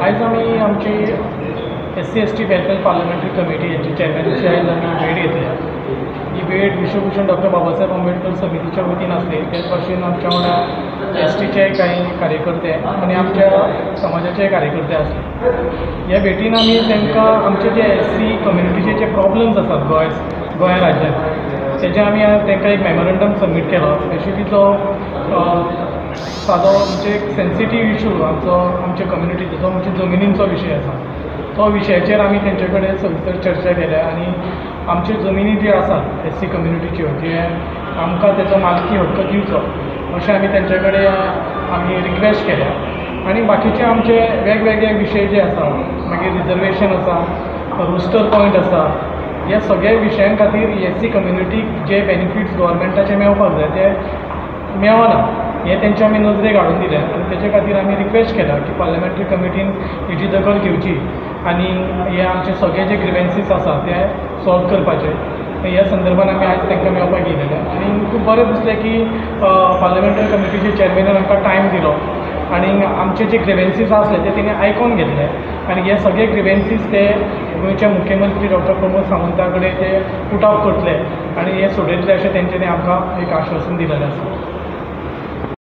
आज आम्ही आमची SC/ST वेलफेअर पार्लमेंटरी कमिटी यांची चेअरमॅनची आज आम्ही भेट घेतल्या. ही भेट विश्वभूषण डॉक्टर बाबासाहेब आंबेडकर समितीच्या वतीन असली. त्याच भाशेन आमच्या वांगडा STचे काही कार्यकर्ते आणि आमच्या समाजाचे कार्यकर्ते असले. ह्या भेटीन आमी तांकां आमचे जे SC कम्युनिटीचे जे प्रॉब्लम्स आसात गोंया राज्यांत तेजे आमी तांकां एक मेमोरंडम सबमीट केलो. स्पेशली तो सादो म्हणजे एक सेन्सिटीव इशू आमच्या कम्युनिटीचो जो म्हणजे जमिनींचो विशय आसा. तो विशयाचेर आमी तेंचे कडेन सविस्तर चर्चा केल्या आनी आमच्यो जमिनी ज्यो आसात SC कम्युनिटीच्यो जे आमकां तेजो मालकी हक्क दिवचो अशें आमी तेंचे कडेन आमी रिक्वेस्ट केल्या. आनी बाकीचे आमचे वेगवेगळे विशय जे आसा मागीर रिजर्वेशन आसा, रोस्टर पॉयंट आसा, ह्या सगळ्या विशयां खातीर SC कम्युनिटीक जे बेनिफिट्स गव्हर्मेंटाचे मेळपाक जाय ते मेळना हें तेंचे आमी नजरेक हाडून दिलें. आनी तेजे खातीर आमी रिक्वेस्ट केला की पार्लमेंटरी कमिटीन हेजी दखल घेवची आनी हे आमचे सगळे जे ग्रिवेन्सीस आसा ते सॉल्व करपाचे. ह्या संदर्भान आमी आयज तांकां मेळपाक येयलेले आनी खूब बरें दिसलें की पार्लमेंटरी कमिटीचे चेअरमॅनान आमकां टायम दिलो आनी आमचे जे ग्रिवेन्सीस आसले ते तेणी आयकून घेतले आनी हे सगळे ग्रिवेन्सीस ते गोंयचे मुख्यमंत्री डॉक्टर प्रमोद सावंता कडेन ते पुट अप करतले आनी हे सोडयतले अशें तेंच्यांनी आमकां एक आश्वासन दिलेलें आसा.